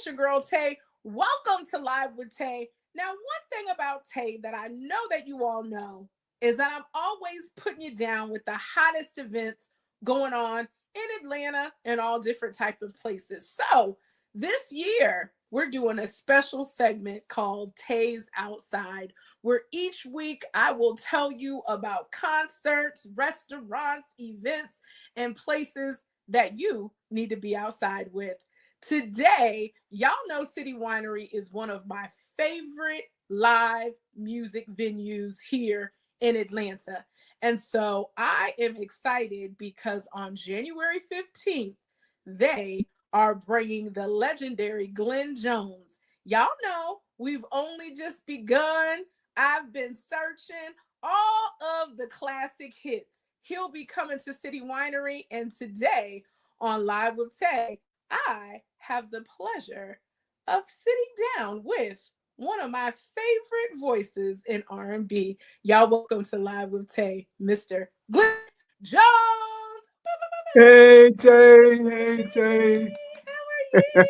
It's your girl Tay. Welcome to Live with Tay. Now, one thing about Tay that I know that you all know is that I'm always putting you down with the hottest events going on in Atlanta and all different type of places. So this year, we're doing a special segment called Tay's Outside, where each week I will tell you about concerts, restaurants, events, and places that you need to be outside with. Today, y'all know City Winery is one of my favorite live music venues here in Atlanta. And so I am excited because on January 15th, they are bringing the legendary Glenn Jones. Y'all know we've only just begun. I've been searching all of the classic hits. He'll be coming to City Winery, and today on Live with Tay, I have the pleasure of sitting down with one of my favorite voices in R&B. Y'all welcome to Live with Tay, Mr. Glenn Jones. Hey Tay, hey Tay. How are you?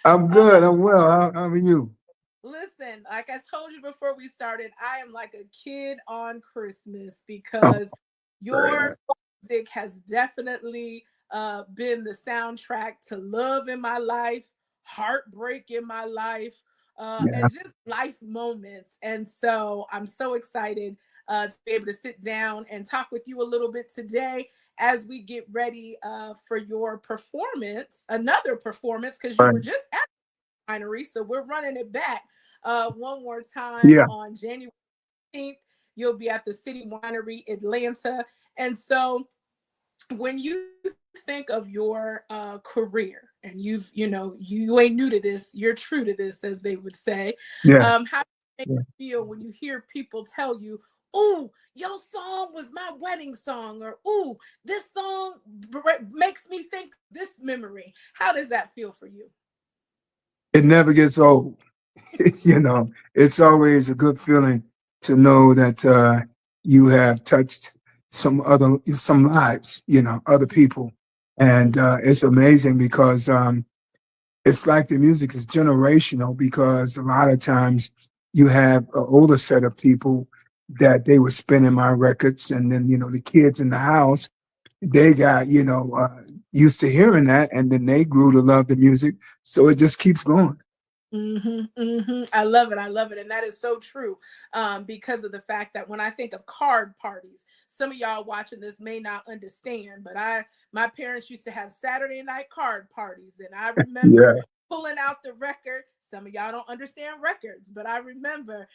I'm good. I'm well. How are you? Listen, like I told you before we started, I am like a kid on Christmas Oh, because very your nice. music has definitely been the soundtrack to love in my life, heartbreak in my life, Yeah. and just life moments. And so I'm so excited to be able to sit down and talk with you a little bit today as we get ready for your performance, another performance, because you Right. were just at the winery. So we're running it back one more time Yeah. on January 15th. You'll be at the City Winery Atlanta. And so when you think of your career, and you ain't new to this, you're true to this, as they would say. Yeah. How do you make Yeah. you feel when you hear people tell you, "Ooh, your song was my wedding song," or "Ooh, this song makes me think this memory"? How does that feel for you? It never gets old. It's always a good feeling to know that you have touched some lives, other people. And it's amazing because it's like the music is generational because a lot of times you have an older set of people that they were spinning my records, and then the kids in the house, they got used to hearing that, and then they grew to love the music, so it just keeps going. I love it. I love it. And that is so true, because of the fact that when I think of card parties, some of y'all watching this may not understand, but my parents used to have Saturday night card parties. And I remember Yeah, pulling out the record. Some of y'all don't understand records, but I remember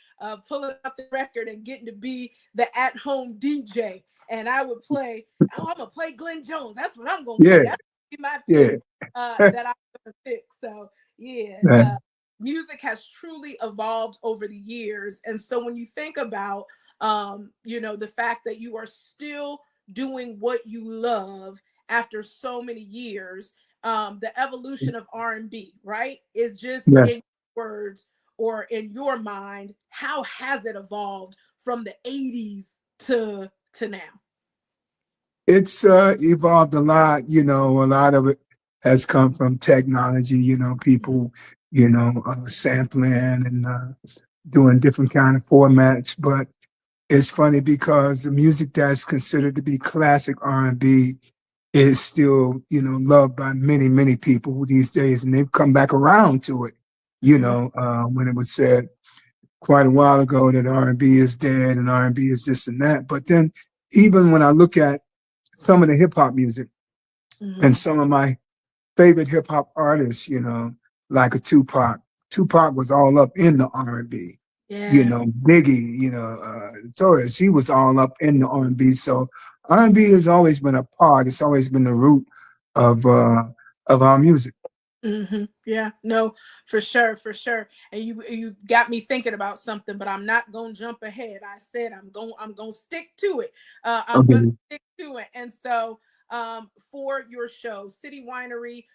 pulling out the record and getting to be the at home DJ. And I would play, "Oh, I'm going to play Glenn Jones. That's what I'm going to play. yeah, That's my pick yeah. that I'm going to pick." So, yeah. Music has truly evolved over the years. And so when you think about the fact that you are still doing what you love after so many years, the evolution of R&B, right, is just Yes. in words or in your mind, how has it evolved from the 80s to now? It's evolved a lot. A lot of it has come from technology. People, sampling and doing different kind of formats. But it's funny because the music that's considered to be classic R&B is still, loved by many, many people these days, and they've come back around to it. When it was said quite a while ago that R&B is dead and R&B is this and that. But then, even when I look at some of the hip hop music and Mhm. some of my favorite hip hop artists, like a Tupac. Tupac was all up in the R&B. Yeah. Biggie, Torres, he was all up in the R&B. So R&B has always been a part. It's always been the root of uh, of our music. Yeah, no, for sure, for sure. And you got me thinking about something, but I'm not gonna jump ahead. I said I'm gonna stick to it. I'm gonna Okay. stick to it. And so for your show, City Winery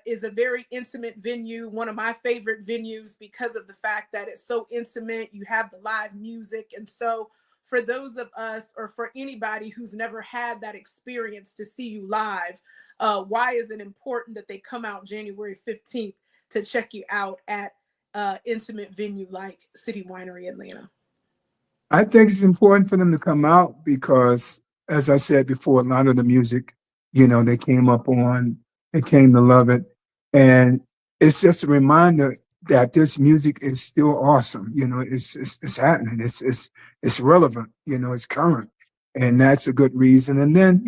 is a very intimate venue, one of my favorite venues because of the fact that it's so intimate. You have the live music, and so for those of us, or for anybody who's never had that experience to see you live, why is it important that they come out January 15th to check you out at intimate venue like City Winery Atlanta? I think it's important for them to come out because, as I said before, a lot of the music, they came up on, they came to love it. And it's just a reminder that this music is still awesome. It's happening. It's relevant. It's current. And that's a good reason. And then,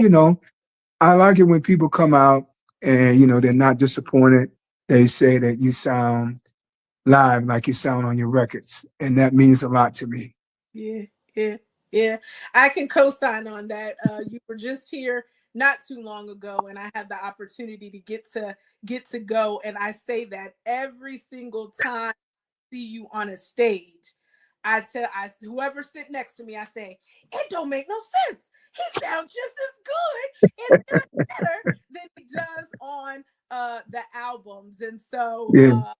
I like it when people come out and, they're not disappointed. They say that you sound live like you sound on your records. And that means a lot to me. Yeah, yeah, yeah. I can co-sign on that. You were just here not too long ago, and I had the opportunity to get to go. And I say that every single time I see you on a stage. I whoever's sitting next to me, I say, it don't make no sense. He sounds just as good, if not better, than he does on the albums. And so Yeah.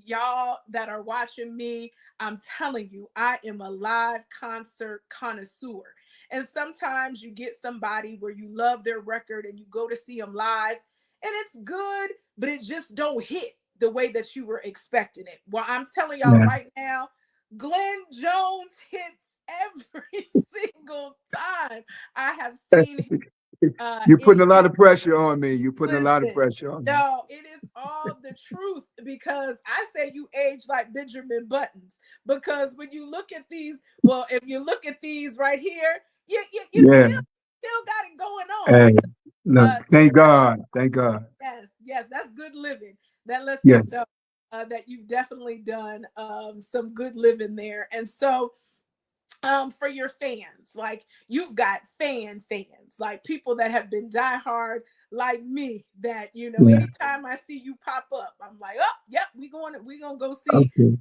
y'all that are watching me, I'm telling you, I am a live concert connoisseur. And sometimes you get somebody where you love their record and you go to see them live and it's good, but it just don't hit the way that you were expecting it. Well, I'm telling y'all Yeah. right now, Glenn Jones hits every single time I have seen him. You're putting a It lot of pressure on me. You're putting a lot of Listen, pressure on me. no, it is all the truth, because I say you age like Benjamin Buttons. Because when you look at these, well, if you look at these right here, you Yeah. still got it going on. Hey, So, look, thank that, God. Thank God. yes, that's good living. That lets us Yes. know that you've definitely done some good living there. And so, for your fans, like you've got fans, like people that have been diehard like me, that Yeah. anytime I see you pop up, I'm like, oh yep, we gonna go see Okay.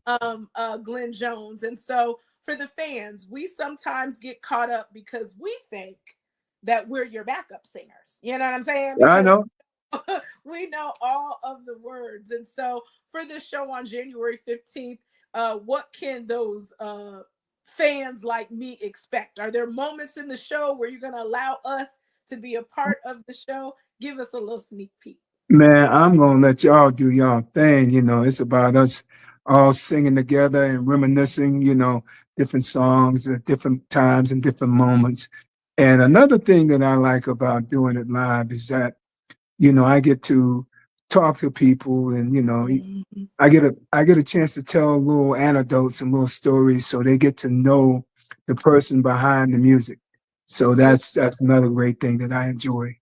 Glenn Jones. And so for the fans, we sometimes get caught up because we think that we're your backup singers, you know what I'm saying, I because know. we know all of the words. And so for this show on January 15th, what can those fans like me expect? Are there moments in the show where you're going to allow us to be a part of the show? Give us a little sneak peek. Man, I'm gonna let y'all do y'all thing. It's about us all singing together and reminiscing, different songs at different times and different moments. And another thing that I like about doing it live is that, I get to talk to people and, Mhm. I get a chance to tell little anecdotes and little stories so they get to know the person behind the music. So Yeah. that's another great thing that I enjoy.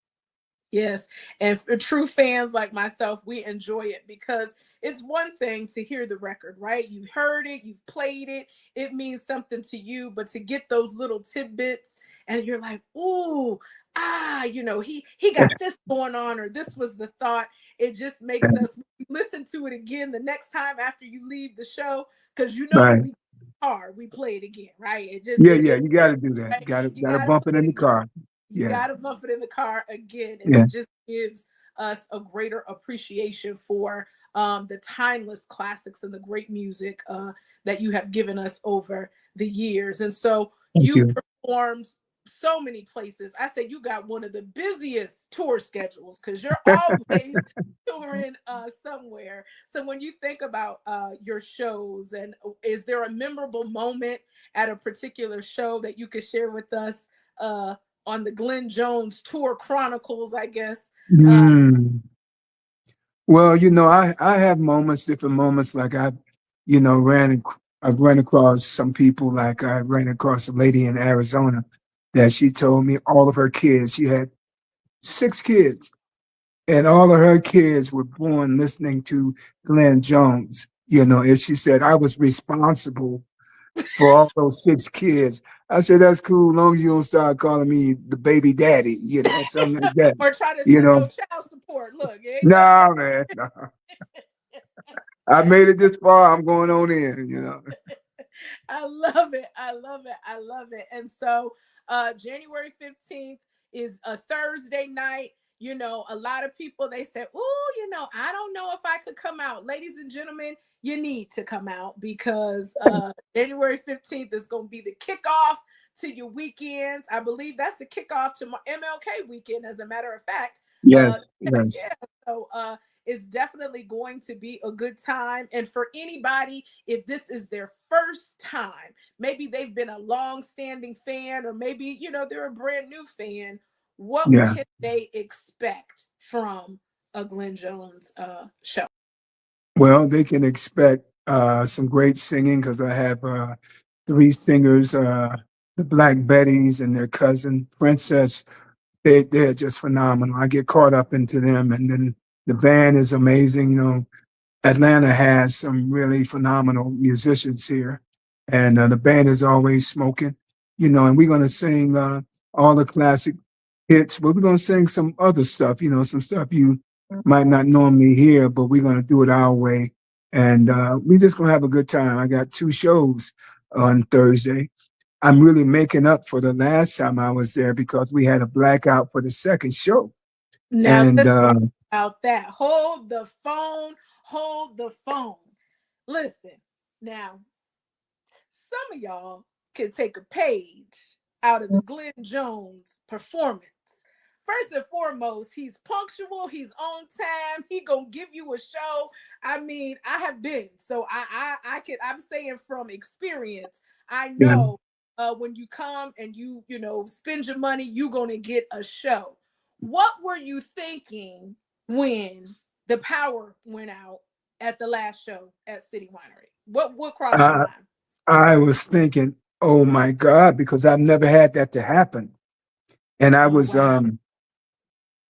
Yes. And for true fans like myself, we enjoy it because it's one thing to hear the record, right? You heard it, you've played it, it means something to you, but to get those little tidbits and you're like, ooh, he got this going on, or this was the thought. It just makes us listen to it again the next time after you leave the show, because when Right. we hard, we play it again, right? It just Yeah, it yeah, just you gotta do that. right. You Gotta gotta bump it play in it the again. car. You Yeah, got to bump it in the car again, and yeah. it just gives us a greater appreciation for the timeless classics and the great music that you have given us over the years. And so Thank you've you. performed so many places. I say you got one of the busiest tour schedules because you're always touring somewhere. So when you think about your shows, and is there a memorable moment at a particular show that you could share with us? On the Glenn Jones Tour Chronicles, I guess. Uh, Mm. Well, I have moments, different moments. Like you know, I've ran across some people. Like I ran across a lady in Arizona that she told me all of her kids. She had 6 kids, and all of her kids were born listening to Glenn Jones. And she said I was responsible for all those 6 kids. I said, that's cool, as long as you don't start calling me the baby daddy, something like that. or try to You send know, no child support. Look, it ain't none of nah, man, nah. I made it this far. I'm going on in. that. I love it. I love it. I love it. And so January 15th is a Thursday night. A lot of people, they said, oh, I don't know if I could come out. Ladies and gentlemen, you need to come out because January 15th is going to be the kickoff to your weekends. I believe that's the kickoff to my MLK weekend, as a matter of fact. Yes, Uh, yes, yeah, so it's definitely going to be a good time. And for anybody, if this is their first time, maybe they've been a long-standing fan, or maybe they're a brand new fan. What yeah. can they expect from a Glenn Jones show? Well, they can expect some great singing because I have three singers, the Black Betties and their cousin Princess. They're just phenomenal. I get caught up into them, and then the band is amazing. Atlanta has some really phenomenal musicians here, and the band is always smoking. And we're gonna sing all the classic hits, but we're gonna sing some other stuff. Some stuff you might not normally hear, but we're gonna do it our way, and we're just gonna have a good time. I got two shows on Thursday. I'm really making up for the last time I was there because we had a blackout for the second show, Now and let's talk about that. Hold the phone. Hold the phone. Listen, now some of y'all can take a page out of the Glenn Jones performance. First and foremost, he's punctual, he's on time, he gonna give you a show. I mean, I have been, so I'm saying from experience, I yeah. know when you come and spend your money, you gonna get a show. What were you thinking when the power went out at the last show at City Winery? What crossed your Uh, mind? I was thinking, oh my God, because I've never had that to happen. And I Oh was wow.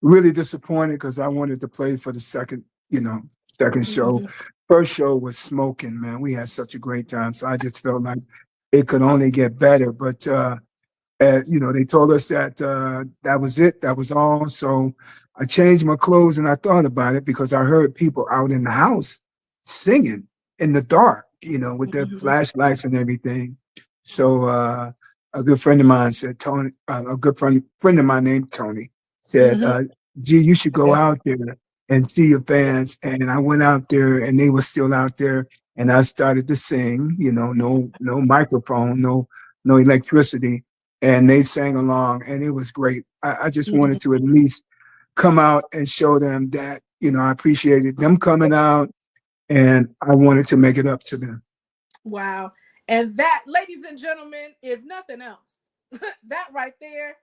really disappointed because I wanted to play for the second show. Mhm. First show was smoking, man. We had such a great time. So I just felt like it could only get better. But they told us that that was it, that was all. So I changed my clothes and I thought about it because I heard people out in the house singing in the dark, with their Mhm. flashlights and everything. So a good friend of mine said, Tony, a good friend of mine named Tony said, Mhm. gee, you should go out there and see your fans. And I went out there and they were still out there and I started to sing, no microphone, no electricity, and they sang along and it was great. I just Mhm. wanted to at least come out and show them that, I appreciated them coming out and I wanted to make it up to them. Wow. And that, ladies and gentlemen, if nothing else, that right there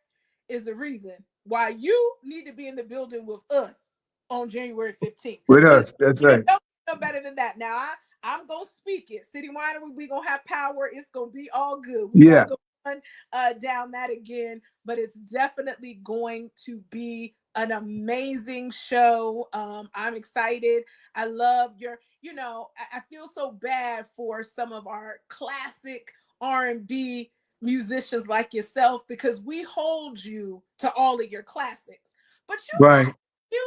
is the reason why you need to be in the building with us on January 15th. With Because us, that's it right. don't get no better than that. Now, I'm going to speak it. City Winery, we going to have power. It's going to be all good. we going Yeah, to go down that again, but it's definitely going to be an amazing show. I'm excited. I love I feel so bad for some of our classic R&B musicians like yourself because we hold you to all of your classics, but you right. got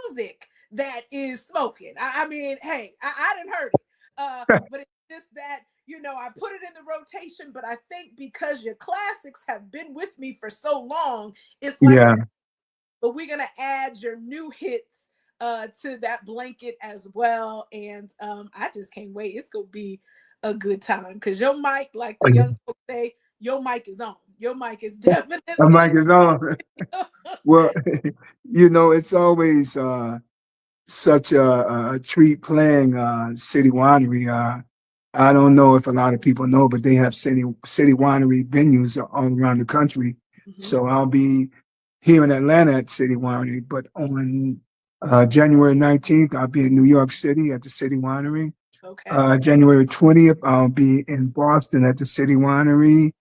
music that is smoking. I mean, hey, I didn't heard it, but it's just that I put it in the rotation. But I think because your classics have been with me for so long, it's like Yeah. but we're gonna add your new hits to that blanket as well. And I just can't wait. It's gonna be a good time because your mic, like the young folks say, your mic is on. Your mic is The mic definitely is on. Well, it's always such a treat playing City Winery. I don't know if a lot of people know, but they have city winery venues all around the country. Mhm. So I'll be here in Atlanta at City Winery, but on January 19th, I'll be in New York City at the City Winery. Okay. January 20th, I'll be in Boston at the City Winery.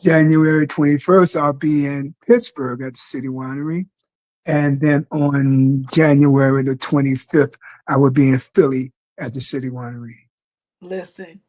January 21st, I'll be in Pittsburgh at the City Winery. And then on January the 25th, I will be in Philly at the City Winery. Listen,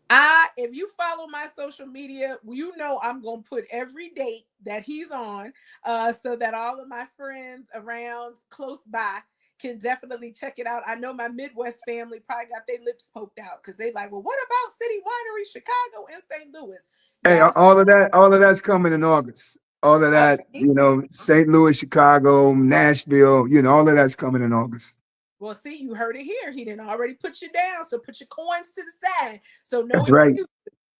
I if you follow my social media, you know I'm gonna put every date that he's on, so that all of my friends around close by can definitely check it out. I know my Midwest family probably got their lips poked out because they like, well, what about City Winery, Chicago, and St. Louis? Hey, Y'all see, all of that's coming in August. All of that, see? St. Louis, Chicago, Nashville, all of that's coming in August. Well, see, you heard it here. He didn't already put you down, so put your coins to the side. So no That's right. excuse.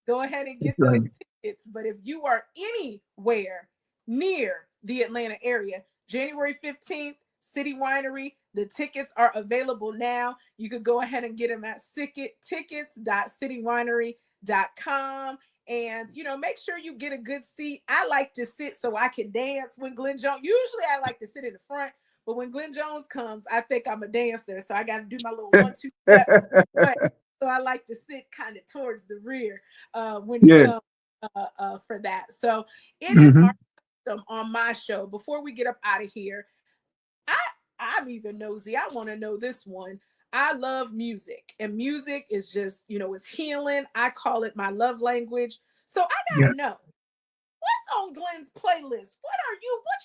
Go ahead and That's get those right. tickets. But if you are anywhere near the Atlanta area, January 15th, City Winery, the tickets are available now. You could go ahead and get them at tickets.citywinery.com. And, make sure you get a good seat. I like to sit so I can dance when Glenn Jones. Usually I like to sit in the front, but when Glenn Jones comes, I think I'm a dancer. So I got to do my little 1-2 step. But so I like to sit kind of towards the rear when he Yeah. comes for that. So it is our Hmm. custom on my show. Before we get up out of here, I I'm even nosy. I want to know this one. I love music, and music is just it's healing. I call it my love language. So I Yeah. gotta know what's on Glenn's playlist. What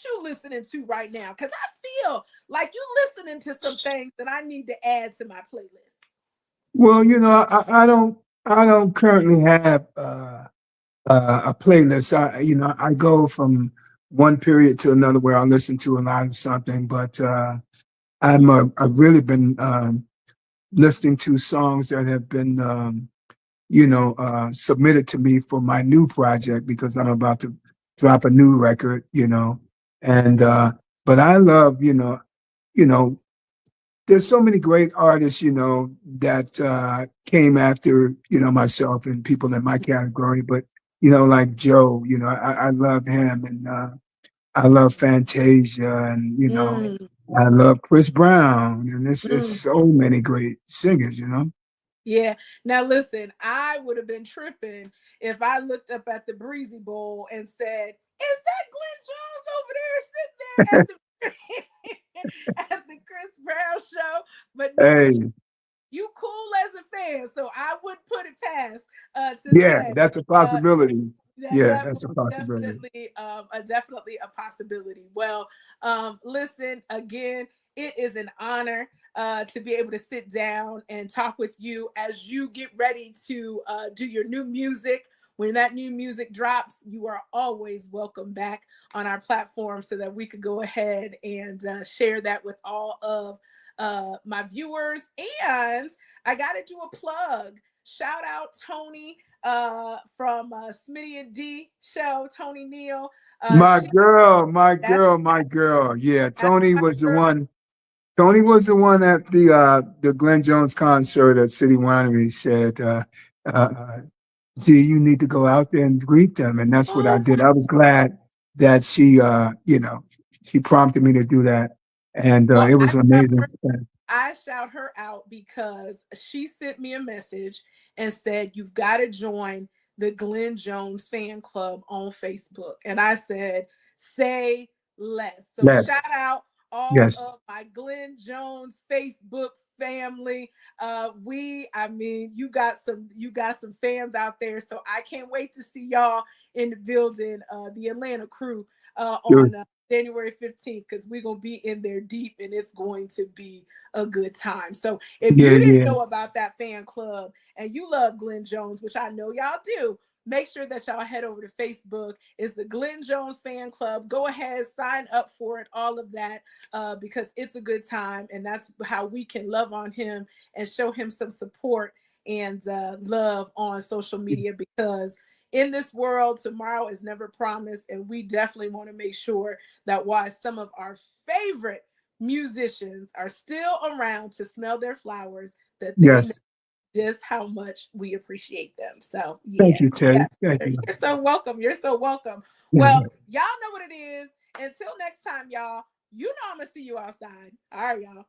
you listening to right now? Because I feel like you listening to some things that I need to add to my playlist. Well, I don't currently have a playlist. I go from one period to another where I listen to a lot of something, but I've really been listening to songs that have been submitted to me for my new project because I'm about to drop a new record, and but I love, you know, there's so many great artists, that came after, myself and people in my category, but like Joe, I love him, and I love Fantasia, and Mm, I love Chris Brown, and there's mm. so many great singers. Yeah. Now listen, I would have been tripping if I looked up at the Breezy Bowl and said, "Is that Glenn Jones over there sitting there at the at the Chris Brown show?" But no, Hey, you cool as a fan, so I would put it past to yeah, say that's a uh, possibility. Yeah, that that's a was possibility. definitely a possibility. Well, listen again. It is an honor to be able to sit down and talk with you as you get ready to do your new music. When that new music drops, you are always welcome back on our platform so that we could go ahead and share that with all of my viewers. And I got to do a plug. Shout out Tony from Smitty and D show, Tony Neal. My She girl, my that's, girl, my girl. Yeah, that's Tony my was the girl. one. Tony was the one at the Glenn Jones concert at City Winery. Said, uh, "Gee, you need to go out there and greet them," and that's what I Oh, did. I was glad that she prompted me to do that, and well, it was amazing. I shout her out because she sent me a message and said, "You've got to join the Glenn Jones fan club on Facebook." And I said, "Say less." So shout Yes, out all yes, of my Glenn Jones Facebook family. I mean, you got some fans out there. So I can't wait to see y'all in the building, the Atlanta crew sure. on January 15th, because we're gonna be in there deep and it's going to be a good time. So if Yeah, you didn't yeah, know about that fan club and you love Glenn Jones, which I know y'all do, make sure that y'all head over to Facebook. It's the Glenn Jones fan club. Go ahead, sign up for it, all of that, because it's a good time. And that's how we can love on him and show him some support and love on social media, because in this world, tomorrow is never promised. And we definitely want to make sure that while some of our favorite musicians are still around to smell their flowers, that they know yes. just how much we appreciate them. So Thank yeah, you, Tay. yes, Thank sir. you. You're so welcome. You're so welcome. Yeah, Well, yeah. y'all know what it is. Until next time, y'all. You know I'm gonna see you outside. All right, y'all.